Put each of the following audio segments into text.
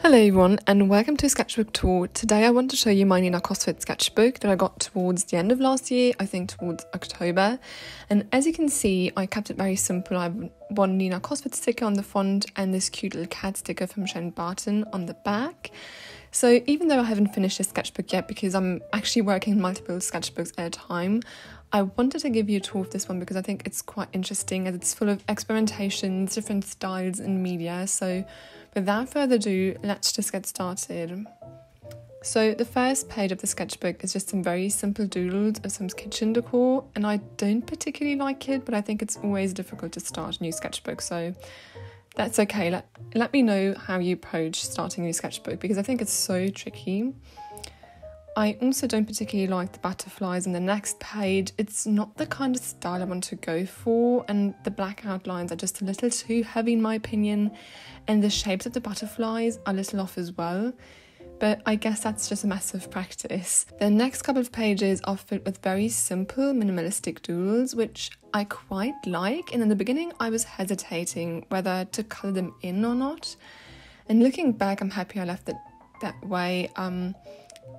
Hello everyone and welcome to Sketchbook Tour. Today I want to show you my Nina Cosford sketchbook that I got towards the end of last year, I think towards October. And as you can see, I kept it very simple. I have one Nina Cosford sticker on the front and this cute little cat sticker from Shane Barton on the back. So even though I haven't finished this sketchbook yet because I'm actually working on multiple sketchbooks at a time, I wanted to give you a tour of this one because I think it's quite interesting as it's full of experimentations, different styles and media. So without further ado, let's just get started. So the first page of the sketchbook is just some very simple doodles of some kitchen decor, and I don't particularly like it, but I think it's always difficult to start a new sketchbook, so that's okay. Let me know how you approach starting a new sketchbook because I think it's so tricky. I also don't particularly like the butterflies on the next page. It's not the kind of style I want to go for, and the black outlines are just a little too heavy in my opinion, and the shapes of the butterflies are a little off as well, but I guess that's just a massive practice. The next couple of pages are filled with very simple minimalistic doodles, which I quite like, and in the beginning I was hesitating whether to colour them in or not, and looking back I'm happy I left it that way.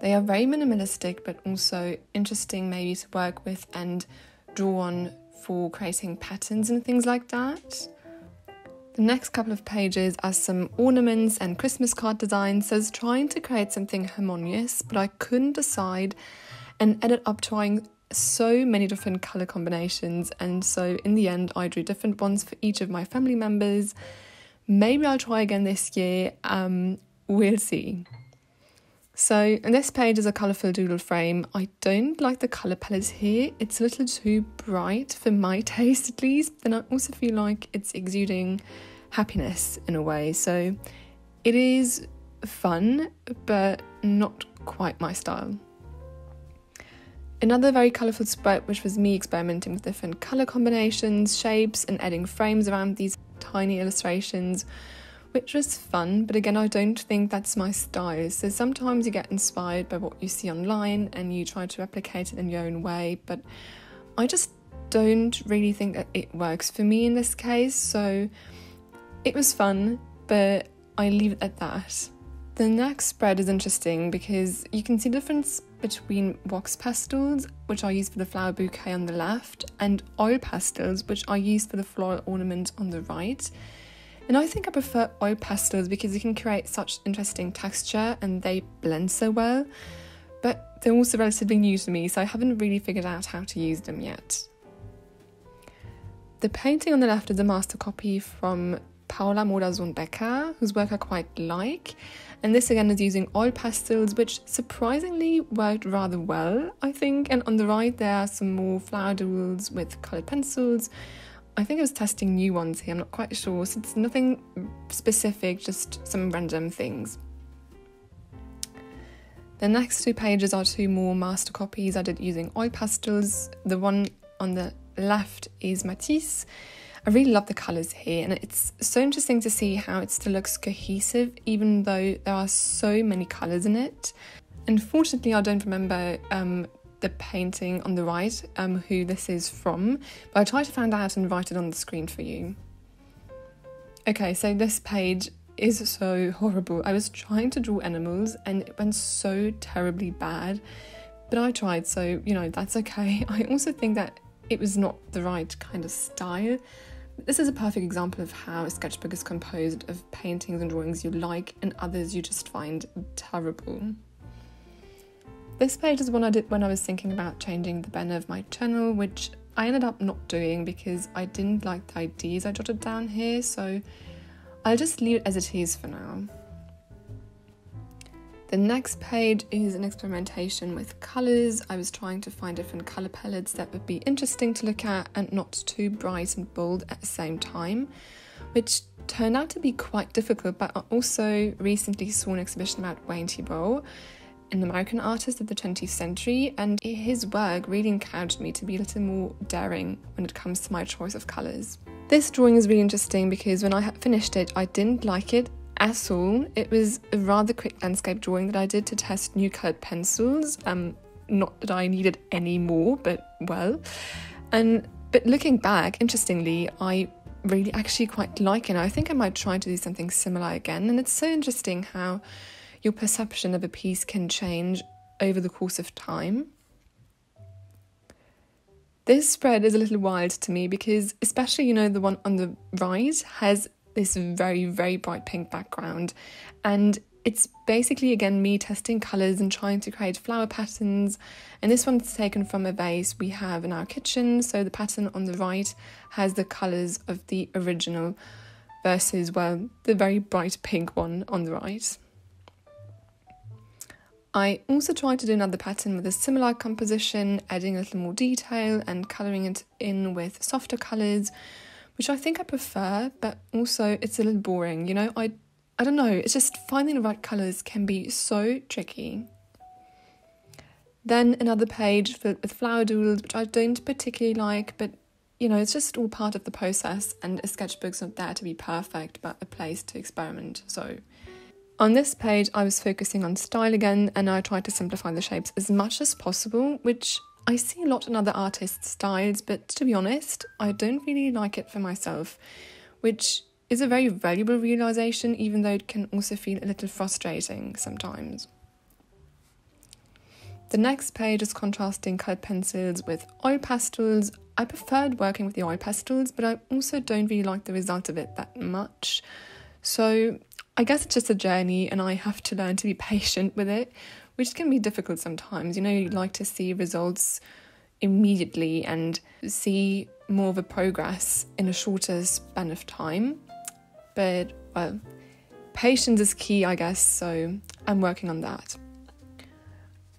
They are very minimalistic but also interesting maybe to work with and draw on for creating patterns and things like that. The next couple of pages are some ornaments and Christmas card designs, so I was trying to create something harmonious but I couldn't decide and ended up trying so many different colour combinations, and so in the end I drew different ones for each of my family members. Maybe I'll try again this year, we'll see. So, and this page is a colourful doodle frame. I don't like the colour palette here. It's a little too bright for my taste at least. And I also feel like it's exuding happiness in a way. So it is fun, but not quite my style. Another very colourful spread, which was me experimenting with different colour combinations, shapes, and adding frames around these tiny illustrations, which was fun, but again I don't think that's my style. So sometimes you get inspired by what you see online and you try to replicate it in your own way, but I just don't really think that it works for me in this case. So it was fun, but I leave it at that. The next spread is interesting because you can see the difference between wax pastels, which I use for the flower bouquet on the left, and oil pastels, which I use for the floral ornament on the right. And I think I prefer oil pastels because you can create such interesting texture and they blend so well, but they're also relatively new to me, so I haven't really figured out how to use them yet. The painting on the left is a master copy from Paula Modersohn-Becker, whose work I quite like, and this again is using oil pastels, which surprisingly worked rather well, I think. And on the right there are some more flower doodles with coloured pencils. I think I was testing new ones here, I'm not quite sure, so it's nothing specific, just some random things. The next two pages are two more master copies I did using oil pastels. The one on the left is Matisse. I really love the colours here, and it's so interesting to see how it still looks cohesive even though there are so many colours in it. Unfortunately, I don't remember the painting on the right, who this is from, but I tried to find out and write it on the screen for you. Okay, so this page is so horrible. I was trying to draw animals and it went so terribly bad, but I tried, so you know, that's okay. I also think that it was not the right kind of style. This is a perfect example of how a sketchbook is composed of paintings and drawings you like and others you just find terrible. This page is one I did when I was thinking about changing the banner of my channel, which I ended up not doing because I didn't like the ideas I jotted down here, so I'll just leave it as it is for now. The next page is an experimentation with colours. I was trying to find different colour palettes that would be interesting to look at and not too bright and bold at the same time, which turned out to be quite difficult, but I also recently saw an exhibition about Wayne Thiebaud, an American artist of the 20th century, and his work really encouraged me to be a little more daring when it comes to my choice of colours. This drawing is really interesting because when I had finished it, I didn't like it at all. It was a rather quick landscape drawing that I did to test new coloured pencils. Not that I needed any more, but well. But looking back, interestingly, I really actually quite liking it. I think I might try to do something similar again. And it's so interesting how your perception of a piece can change over the course of time. This spread is a little wild to me because especially, the one on the right has this very, very bright pink background. And it's basically, again, me testing colours and trying to create flower patterns. And this one's taken from a vase we have in our kitchen. So the pattern on the right has the colours of the original versus, well, the very bright pink one on the right. I also tried to do another pattern with a similar composition, adding a little more detail and colouring it in with softer colours, which I think I prefer, but also it's a little boring, I don't know, it's just finding the right colours can be so tricky. Then another page filled with flower doodles, which I don't particularly like, but it's just all part of the process, and a sketchbook's not there to be perfect, but a place to experiment. So on this page, I was focusing on style again, and I tried to simplify the shapes as much as possible, which I see a lot in other artists' styles, but to be honest, I don't really like it for myself, which is a very valuable realisation, even though it can also feel a little frustrating sometimes. The next page is contrasting coloured pencils with oil pastels. I preferred working with the oil pastels, but I also don't really like the result of it that much. So I guess it's just a journey and I have to learn to be patient with it, which can be difficult sometimes. You like to see results immediately and see more of a progress in a shorter span of time. But, well, patience is key, I guess, so I'm working on that.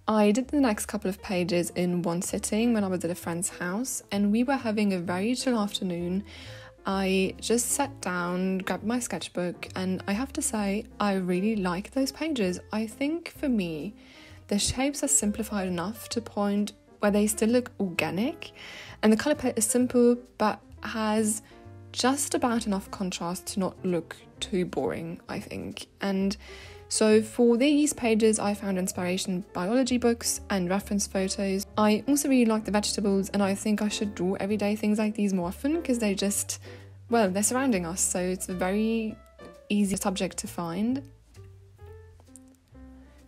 I did the next couple of pages in one sitting when I was at a friend's house, and we were having a very chill afternoon. I just sat down, grabbed my sketchbook, and I have to say, I really like those pages. I think, for me, the shapes are simplified enough to a point where they still look organic, and the colour palette is simple, but has just about enough contrast to not look too boring, I think. And so for these pages, I found inspiration in biology books and reference photos. I also really like the vegetables, and I think I should draw everyday things like these more often because they're surrounding us, so it's a very easy subject to find.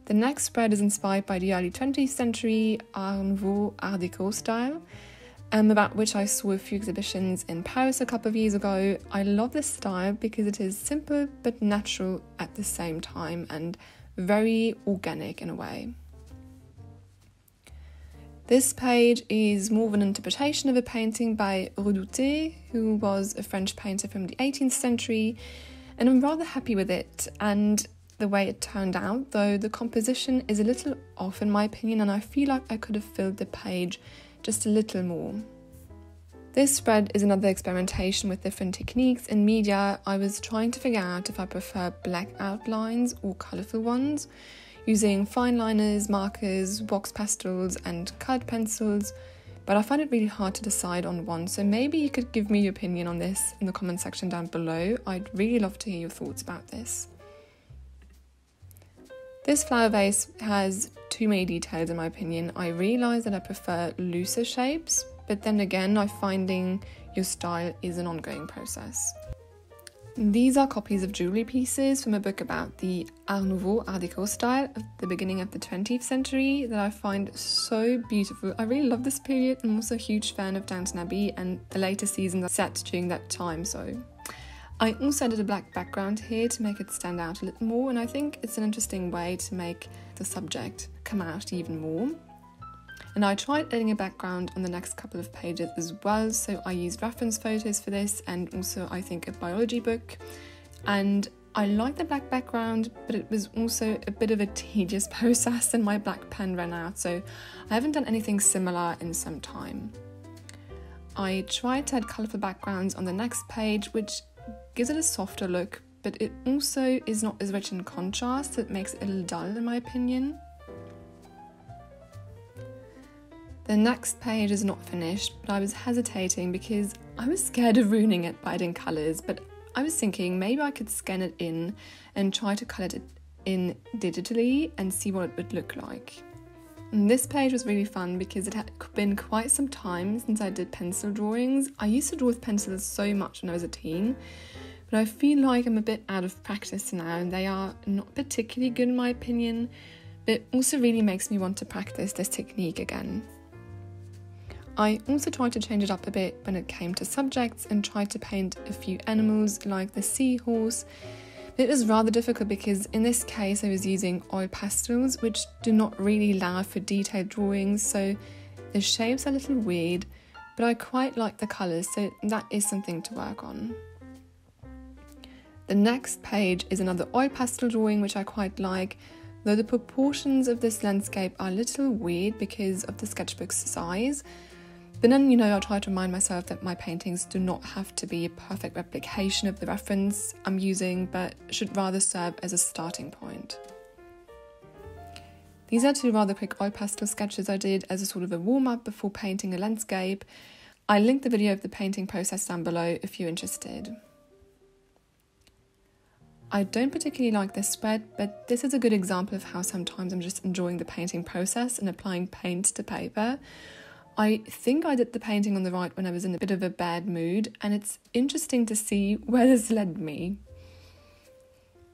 The next spread is inspired by the early 20th century Art Nouveau, Art Déco style, about which I saw a few exhibitions in Paris a couple of years ago. I love this style because it is simple but natural at the same time and very organic in a way. This page is more of an interpretation of a painting by Redouté, who was a French painter from the 18th century, and I'm rather happy with it and the way it turned out, though the composition is a little off in my opinion, and I feel like I could have filled the page just a little more. This spread is another experimentation with different techniques in media. I was trying to figure out if I prefer black outlines or colourful ones, using fine liners, markers, box pastels and coloured pencils, but I find it really hard to decide on one, so maybe you could give me your opinion on this in the comment section down below. I'd really love to hear your thoughts about this. This flower vase has too many details in my opinion. I realise that I prefer looser shapes, but then again, finding your style is an ongoing process. These are copies of jewellery pieces from a book about the Art Nouveau, Art Déco style of the beginning of the 20th century that I find so beautiful. I really love this period. I'm also a huge fan of Downton Abbey, and the later seasons are set during that time, so I also added a black background here to make it stand out a little more, and I think it's an interesting way to make the subject come out even more. And I tried adding a background on the next couple of pages as well, so I used reference photos for this and also I think a biology book. And I like the black background, but it was also a bit of a tedious process and my black pen ran out, so I haven't done anything similar in some time. I tried to add colourful backgrounds on the next page, which gives it a softer look, but it also is not as rich in contrast, so it makes it a little dull in my opinion. The next page is not finished, but I was hesitating because I was scared of ruining it by adding colours, but I was thinking maybe I could scan it in and try to colour it in digitally and see what it would look like. And this page was really fun because it had been quite some time since I did pencil drawings. I used to draw with pencils so much when I was a teen, but I feel like I'm a bit out of practice now and they are not particularly good in my opinion, but it also really makes me want to practice this technique again. I also tried to change it up a bit when it came to subjects and tried to paint a few animals like the seahorse. It was rather difficult because in this case I was using oil pastels, which do not really allow for detailed drawings, so the shapes are a little weird, but I quite like the colours, so that is something to work on. The next page is another oil pastel drawing which I quite like, though the proportions of this landscape are a little weird because of the sketchbook's size. But then, I try to remind myself that my paintings do not have to be a perfect replication of the reference I'm using, but should rather serve as a starting point. These are two rather quick oil pastel sketches I did as a sort of a warm-up before painting a landscape. I'll link the video of the painting process down below if you're interested. I don't particularly like this spread, but this is a good example of how sometimes I'm just enjoying the painting process and applying paint to paper. I think I did the painting on the right when I was in a bit of a bad mood, and it's interesting to see where this led me.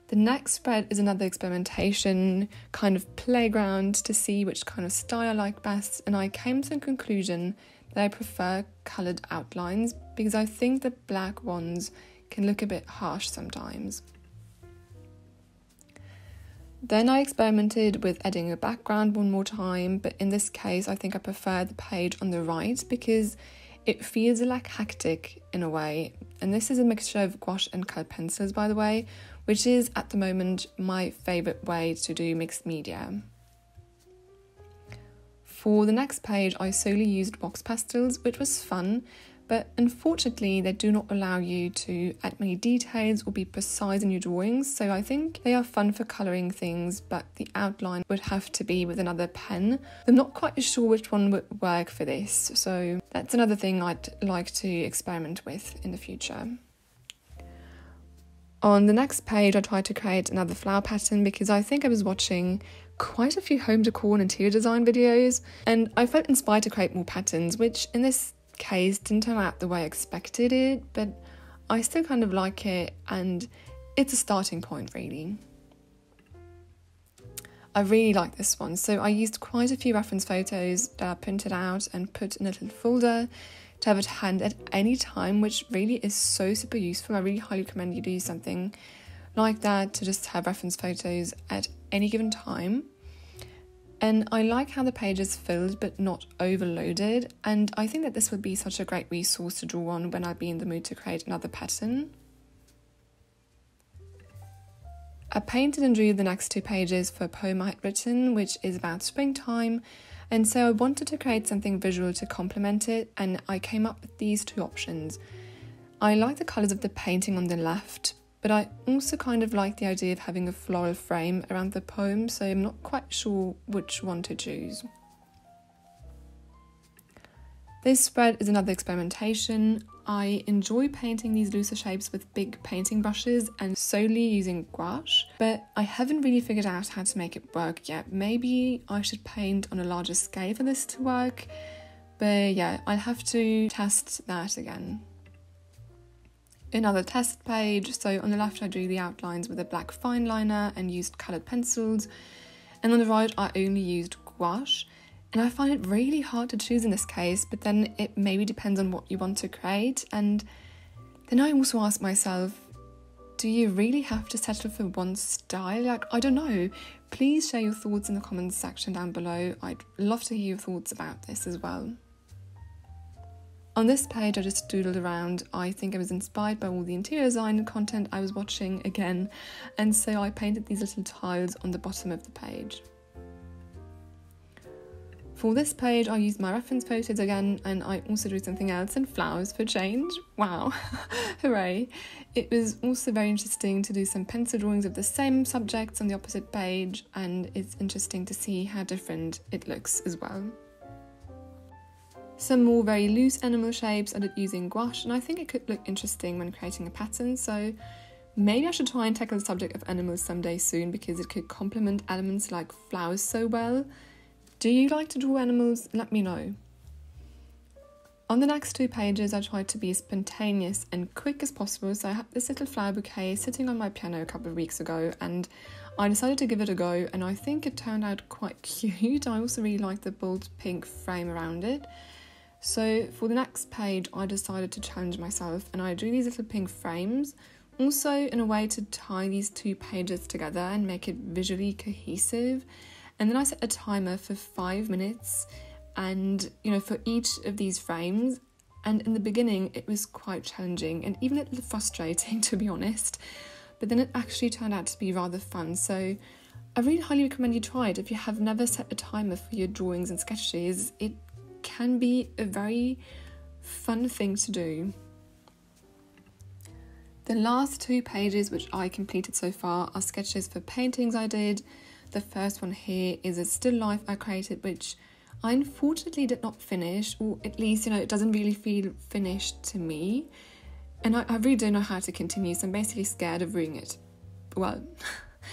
The next spread is another experimentation, kind of playground to see which kind of style I like best, and I came to the conclusion that I prefer coloured outlines because I think the black ones can look a bit harsh sometimes. Then I experimented with adding a background one more time, but in this case I think I prefer the page on the right because it feels like hectic in a way. And this is a mixture of gouache and coloured pencils, by the way, which is at the moment my favourite way to do mixed media. For the next page I solely used box pastels, which was fun, but unfortunately they do not allow you to add many details or be precise in your drawings, so I think they are fun for colouring things, but the outline would have to be with another pen. I'm not quite sure which one would work for this, so that's another thing I'd like to experiment with in the future. On the next page I tried to create another flower pattern because I think I was watching quite a few home decor and interior design videos, and I felt inspired to create more patterns, which in this case didn't turn out the way I expected it, but I still kind of like it and it's a starting point really. I really like this one, so I used quite a few reference photos that I printed out and put in a little folder to have at hand at any time, which really is so super useful. I really highly recommend you do something like that to just have reference photos at any given time. And I like how the page is filled but not overloaded, and I think that this would be such a great resource to draw on when I'd be in the mood to create another pattern. I painted and drew the next two pages for a poem I had written, which is about springtime, and so I wanted to create something visual to complement it, and I came up with these two options. I like the colours of the painting on the left, but I also kind of like the idea of having a floral frame around the poem, so I'm not quite sure which one to choose. This spread is another experimentation. I enjoy painting these looser shapes with big painting brushes and solely using gouache, but I haven't really figured out how to make it work yet. Maybe I should paint on a larger scale for this to work, but yeah, I'll have to test that again. Another test page, so on the left I drew the outlines with a black fine liner and used coloured pencils, and on the right I only used gouache, and I find it really hard to choose in this case, but then it maybe depends on what you want to create. And then I also ask myself, do you really have to settle for one style? Like, I don't know. Please share your thoughts in the comments section down below. I'd love to hear your thoughts about this as well. On this page I just doodled around. I think I was inspired by all the interior design content I was watching again, and so I painted these little tiles on the bottom of the page. For this page I used my reference photos again, and I also drew something else in flowers for change. Wow, hooray. It was also very interesting to do some pencil drawings of the same subjects on the opposite page, and it's interesting to see how different it looks as well. Some more very loose animal shapes I did using gouache, and I think it could look interesting when creating a pattern, so maybe I should try and tackle the subject of animals someday soon because it could complement elements like flowers so well. Do you like to draw animals? Let me know. On the next 2 pages, I tried to be as spontaneous and quick as possible, so I had this little flower bouquet sitting on my piano a couple of weeks ago, and I decided to give it a go, and I think it turned out quite cute. I also really like the bold pink frame around it. So for the next page, I decided to challenge myself, and I drew these little pink frames, also in a way to tie these 2 pages together and make it visually cohesive. And then I set a timer for 5 minutes, and for each of these frames. And in the beginning it was quite challenging and even a little frustrating, to be honest, but then it actually turned out to be rather fun. So I really highly recommend you try it. If you have never set a timer for your drawings and sketches, it can be a very fun thing to do. The last 2 pages which I completed so far are sketches for paintings I did. The first one here is a still life I created, which I unfortunately did not finish, or at least, it doesn't really feel finished to me. And I really don't know how to continue, so I'm basically scared of ruining it. Well,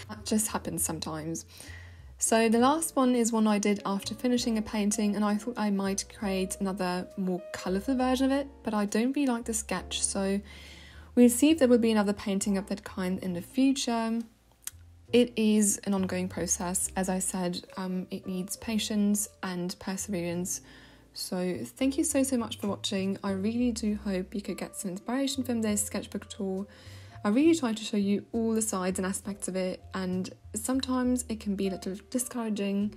that just happens sometimes. So the last one is one I did after finishing a painting, and I thought I might create another more colourful version of it, but I don't really like the sketch, so we'll see if there will be another painting of that kind in the future. It is an ongoing process. As I said, it needs patience and perseverance. So thank you so much for watching. I really do hope you could get some inspiration from this sketchbook tour. I really try to show you all the sides and aspects of it, and sometimes it can be a little discouraging,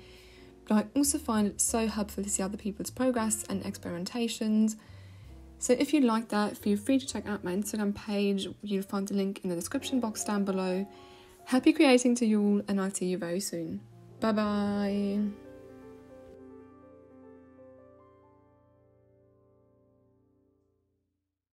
but I also find it so helpful to see other people's progress and experimentations. So if you like that, feel free to check out my Instagram page. You'll find the link in the description box down below. Happy creating to you all, and I'll see you very soon. Bye bye.